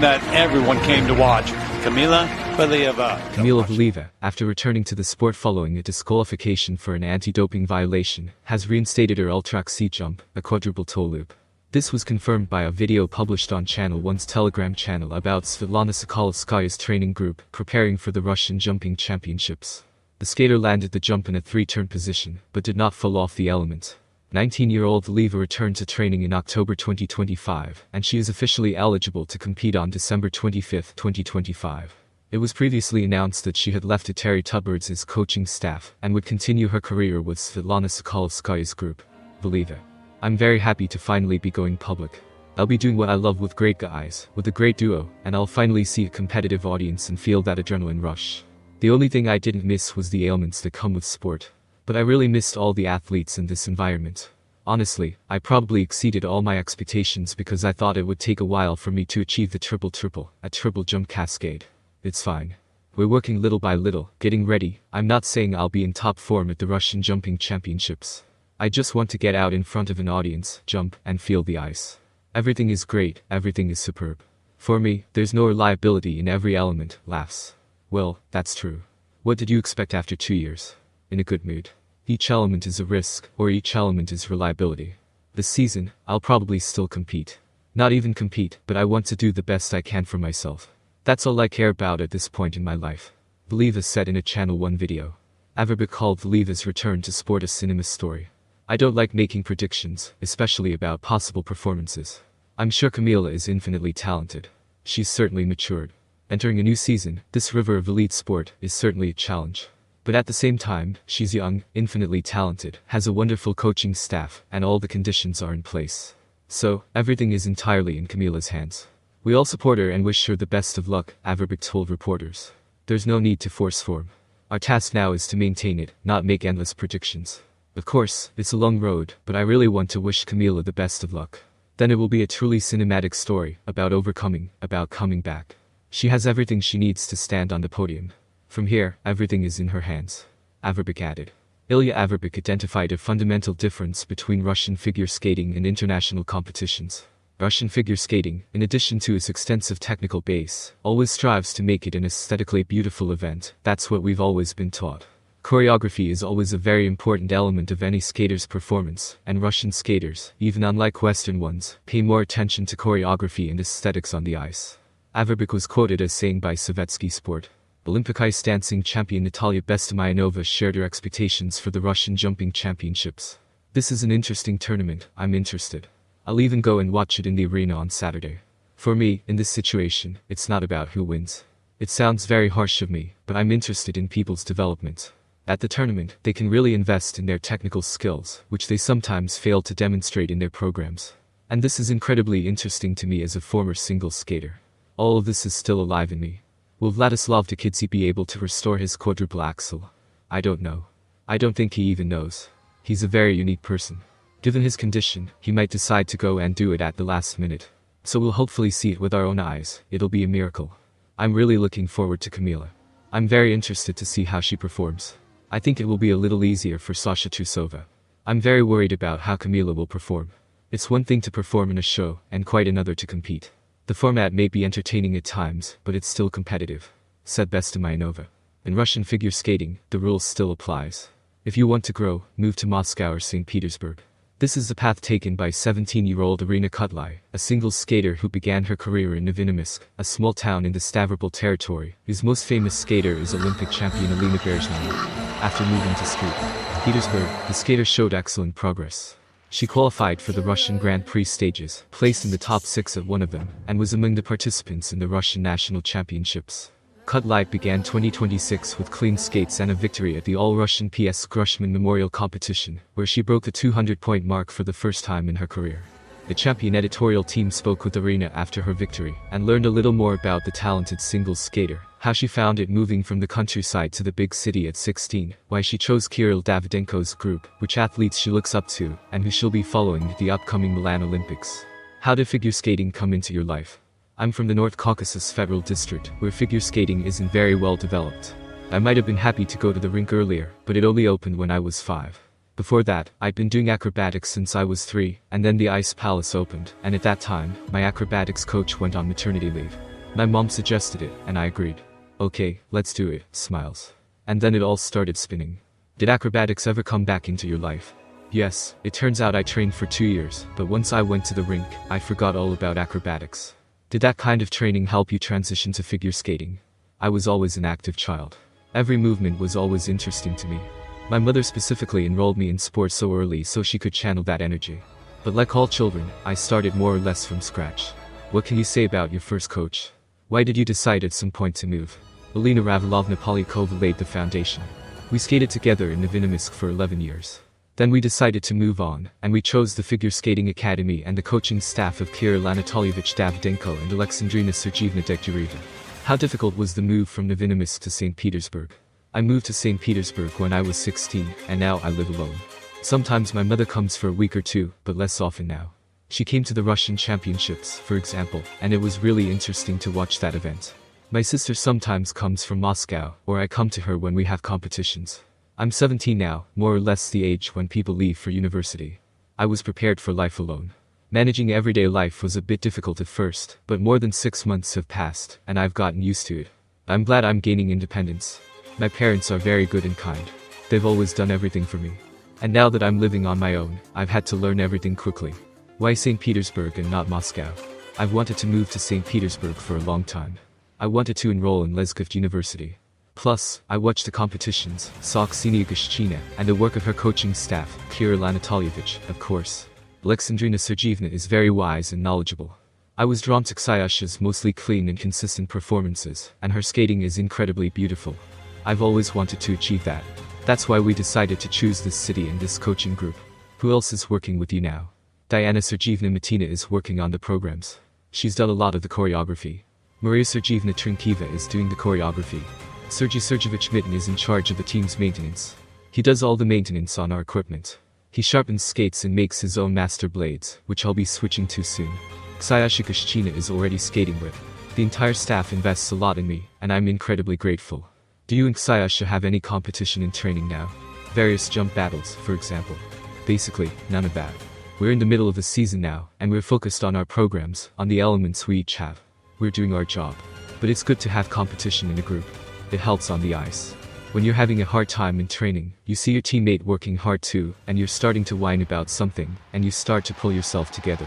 that everyone came to watch. Kamila Valieva. Kamila Valieva, after returning to the sport following a disqualification for an anti-doping violation, has reinstated her ultra-C jump, a quadruple toe loop. This was confirmed by a video published on Channel 1's Telegram channel about Svetlana Sokolovskaya's training group preparing for the Russian jumping championships. The skater landed the jump in a 3-turn position, but did not fall off the element. 19-year-old Valieva returned to training in October 2025, and she is officially eligible to compete on December 25, 2025. It was previously announced that she had left Terry Tubbard's coaching staff and would continue her career with Svetlana Sokolovskaya's group. Valieva. I'm very happy to finally be going public. I'll be doing what I love with great guys, with a great duo, and I'll finally see a competitive audience and feel that adrenaline rush. The only thing I didn't miss was the ailments that come with sport. But I really missed all the athletes in this environment. Honestly, I probably exceeded all my expectations because I thought it would take a while for me to achieve the triple, a triple jump cascade. It's fine. We're working little by little, getting ready. I'm not saying I'll be in top form at the Russian jumping championships. I just want to get out in front of an audience, jump, and feel the ice. Everything is great, everything is superb. For me, there's no reliability in every element, laughs. Well, that's true. What did you expect after 2 years? In a good mood. Each element is a risk, or each element is reliability. This season, I'll probably still compete. Not even compete, but I want to do the best I can for myself. That's all I care about at this point in my life. Valieva said in a Channel 1 video. Averbik called Valieva's return to sport a cinema story. I don't like making predictions, especially about possible performances. I'm sure Kamila is infinitely talented. She's certainly matured. Entering a new season, this river of elite sport is certainly a challenge. But at the same time, she's young, infinitely talented, has a wonderful coaching staff, and all the conditions are in place. So, everything is entirely in Kamila's hands. We all support her and wish her the best of luck, Averbik told reporters. There's no need to force form. Our task now is to maintain it, not make endless predictions. Of course, it's a long road, but I really want to wish Kamila the best of luck. Then it will be a truly cinematic story, about overcoming, about coming back. She has everything she needs to stand on the podium. From here, everything is in her hands. Averbik added. Ilya Averbik identified a fundamental difference between Russian figure skating and international competitions. Russian figure skating, in addition to its extensive technical base, always strives to make it an aesthetically beautiful event. That's what we've always been taught. Choreography is always a very important element of any skater's performance, and Russian skaters, even unlike Western ones, pay more attention to choreography and aesthetics on the ice. Averbik was quoted as saying by Sovietsky Sport. Olympic ice dancing champion Natalia Bestomayanova shared her expectations for the Russian jumping championships. This is an interesting tournament, I'm interested. I'll even go and watch it in the arena on Saturday. For me, in this situation, it's not about who wins. It sounds very harsh of me, but I'm interested in people's development. At the tournament, they can really invest in their technical skills, which they sometimes fail to demonstrate in their programs. And this is incredibly interesting to me as a former singles skater. All of this is still alive in me. Will Vladislav Tikidze be able to restore his quadruple axel? I don't know. I don't think he even knows. He's a very unique person. Given his condition, he might decide to go and do it at the last minute. So we'll hopefully see it with our own eyes. It'll be a miracle. I'm really looking forward to Kamila. I'm very interested to see how she performs. I think it will be a little easier for Sasha Trusova. I'm very worried about how Kamila will perform. It's one thing to perform in a show, and quite another to compete. The format may be entertaining at times, but it's still competitive, said Bestomayanova. In Russian figure skating, the rules still applies. If you want to grow, move to Moscow or St. Petersburg. This is the path taken by 17-year-old Arina Kudlay, a singles skater who began her career in Novinominsk, a small town in the Stavropol territory, whose most famous skater is Olympic champion Alina Berezhnaya. After moving to St. Petersburg, the skater showed excellent progress. She qualified for the Russian Grand Prix stages, placed in the top 6 at one of them, and was among the participants in the Russian national championships. Kudlay began 2026 with clean skates and a victory at the All-Russian PS Grushman Memorial Competition, where she broke the 200-point mark for the first time in her career. The champion editorial team spoke with Arina after her victory, and learned a little more about the talented singles skater, how she found it moving from the countryside to the big city at 16, why she chose Kirill Davydenko's group, which athletes she looks up to, and who she'll be following at the upcoming Milan Olympics. How did figure skating come into your life? I'm from the North Caucasus Federal District, where figure skating isn't very well developed. I might have been happy to go to the rink earlier, but it only opened when I was 5. Before that, I'd been doing acrobatics since I was 3, and then the Ice Palace opened, and at that time, my acrobatics coach went on maternity leave. My mom suggested it, and I agreed. Okay, let's do it, smiles. And then it all started spinning. Did acrobatics ever come back into your life? Yes, it turns out I trained for 2 years, but once I went to the rink, I forgot all about acrobatics. Did that kind of training help you transition to figure skating? I was always an active child. Every movement was always interesting to me. My mother specifically enrolled me in sports so early so she could channel that energy. But like all children, I started more or less from scratch. What can you say about your first coach? Why did you decide at some point to move? Arina Polyakova laid the foundation. We skated together in Novinominsk for 11 years. Then we decided to move on, and we chose the Figure Skating Academy and the coaching staff of Kirill Anatolyevich Davydenko and Alexandrina Sergeyevna Degtyaryeva. How difficult was the move from Novinominsk to St. Petersburg? I moved to St. Petersburg when I was 16, and now I live alone. Sometimes my mother comes for a week or two, but less often now. She came to the Russian Championships, for example, and it was really interesting to watch that event. My sister sometimes comes from Moscow, or I come to her when we have competitions. I'm 17 now, more or less the age when people leave for university. I was prepared for life alone. Managing everyday life was a bit difficult at first, but more than 6 months have passed, and I've gotten used to it. I'm glad I'm gaining independence. My parents are very good and kind. They've always done everything for me. And now that I'm living on my own, I've had to learn everything quickly. Why St. Petersburg and not Moscow? I've wanted to move to St. Petersburg for a long time. I wanted to enroll in Lezkov University. Plus, I watched the competitions, saw Ksenia Gashchina, and the work of her coaching staff, Kirill Anatolyevich, of course. Alexandrina Sergeyevna is very wise and knowledgeable. I was drawn to Ksayasha's mostly clean and consistent performances, and her skating is incredibly beautiful. I've always wanted to achieve that. That's why we decided to choose this city and this coaching group. Who else is working with you now? Diana Sergeyevna Matina is working on the programs. She's done a lot of the choreography. Maria Sergeyevna Trinkiva is doing the choreography. Sergey Sergeyevich Mitin is in charge of the team's maintenance. He does all the maintenance on our equipment. He sharpens skates and makes his own master blades, which I'll be switching to soon. Ksayasha Kashchina is already skating with. The entire staff invests a lot in me, and I'm incredibly grateful. Do you and Ksayasha have any competition in training now? Various jump battles, for example. Basically, none of that. We're in the middle of the season now, and we're focused on our programs, on the elements we each have. We're doing our job. But it's good to have competition in a group. It helps on the ice. When you're having a hard time in training, you see your teammate working hard too, and you're starting to whine about something, and you start to pull yourself together.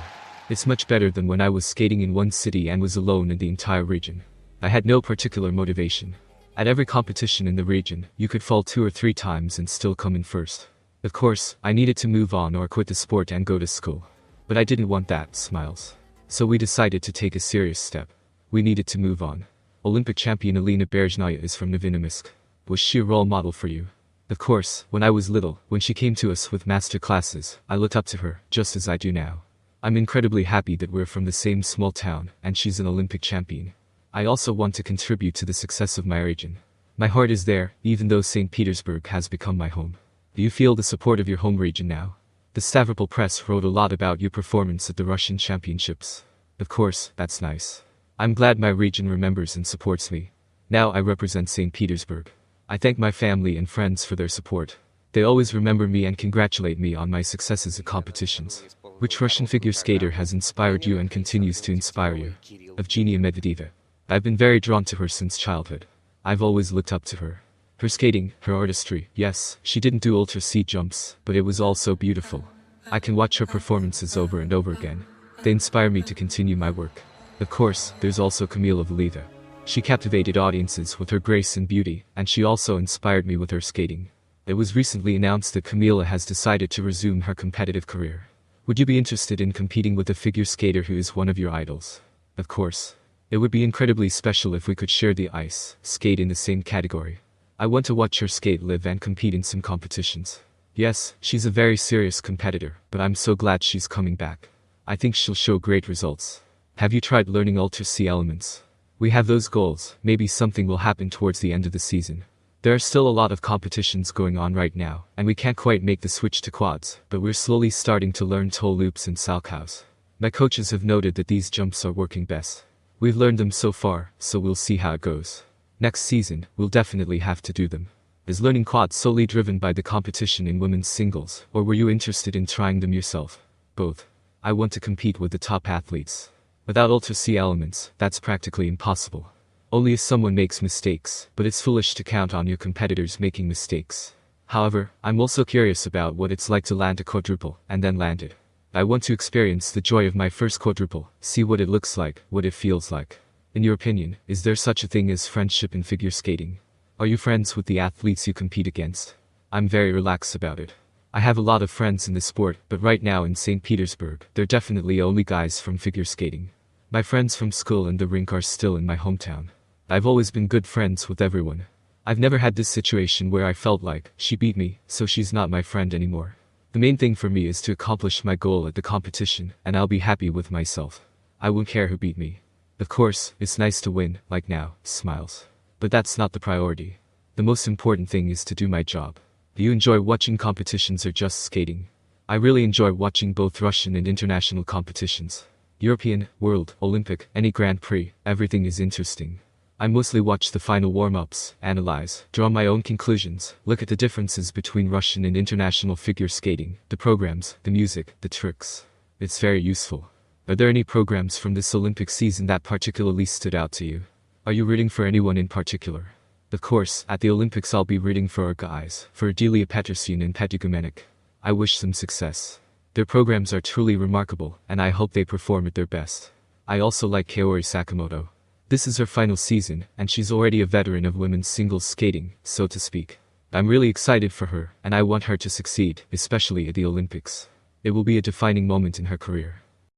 It's much better than when I was skating in one city and was alone in the entire region. I had no particular motivation. At every competition in the region, you could fall 2 or 3 times and still come in first. Of course, I needed to move on or quit the sport and go to school. But I didn't want that, smiles. So we decided to take a serious step. We needed to move on. Olympic champion Alina Berezhnaya is from Novinominsk. Was she a role model for you? Of course, when I was little, when she came to us with master classes, I looked up to her, just as I do now. I'm incredibly happy that we're from the same small town, and she's an Olympic champion. I also want to contribute to the success of my region. My heart is there, even though St. Petersburg has become my home. Do you feel the support of your home region now? The Stavropol press wrote a lot about your performance at the Russian Championships. Of course, that's nice. I'm glad my region remembers and supports me. Now I represent St. Petersburg. I thank my family and friends for their support. They always remember me and congratulate me on my successes at competitions. Which Russian figure skater has inspired you and continues to inspire you? Evgenia Medvedeva. I've been very drawn to her since childhood. I've always looked up to her. Her skating, her artistry, yes, she didn't do ultra C jumps, but it was all so beautiful. I can watch her performances over and over again. They inspire me to continue my work. Of course, there's also Kamila Valieva. She captivated audiences with her grace and beauty, and she also inspired me with her skating. It was recently announced that Kamila has decided to resume her competitive career. Would you be interested in competing with a figure skater who is one of your idols? Of course. It would be incredibly special if we could share the ice, skate in the same category. I want to watch her skate live and compete in some competitions. Yes, she's a very serious competitor, but I'm so glad she's coming back. I think she'll show great results. Have you tried learning Ultra C elements? We have those goals, maybe something will happen towards the end of the season. There are still a lot of competitions going on right now, and we can't quite make the switch to quads, but we're slowly starting to learn toe loops and salchows. My coaches have noted that these jumps are working best. We've learned them so far, so we'll see how it goes. Next season, we'll definitely have to do them. Is learning quads solely driven by the competition in women's singles, or were you interested in trying them yourself? Both. I want to compete with the top athletes. Without Ultra C elements, that's practically impossible. Only if someone makes mistakes, but it's foolish to count on your competitors making mistakes. However, I'm also curious about what it's like to land a quadruple, and then land it. I want to experience the joy of my first quadruple, see what it looks like, what it feels like. In your opinion, is there such a thing as friendship in figure skating? Are you friends with the athletes you compete against? I'm very relaxed about it. I have a lot of friends in the sport, but right now in St. Petersburg, they're definitely only guys from figure skating. My friends from school and the rink are still in my hometown. I've always been good friends with everyone. I've never had this situation where I felt like, she beat me, so she's not my friend anymore. The main thing for me is to accomplish my goal at the competition, and I'll be happy with myself. I won't care who beat me. Of course, it's nice to win, like now, smiles. But that's not the priority. The most important thing is to do my job. Do you enjoy watching competitions or just skating? I really enjoy watching both Russian and international competitions. European, World, Olympic, any Grand Prix, everything is interesting. I mostly watch the final warm-ups, analyze, draw my own conclusions, look at the differences between Russian and international figure skating, the programs, the music, the tricks. It's very useful. Are there any programs from this Olympic season that particularly stood out to you? Are you rooting for anyone in particular? Of course, at the Olympics I'll be rooting for our guys, for Arina Kudlay and Petersburg. I wish them success. Their programs are truly remarkable, and I hope they perform at their best. I also like Kaori Sakamoto. This is her final season, and she's already a veteran of women's singles skating, so to speak. I'm really excited for her, and I want her to succeed, especially at the Olympics. It will be a defining moment in her career.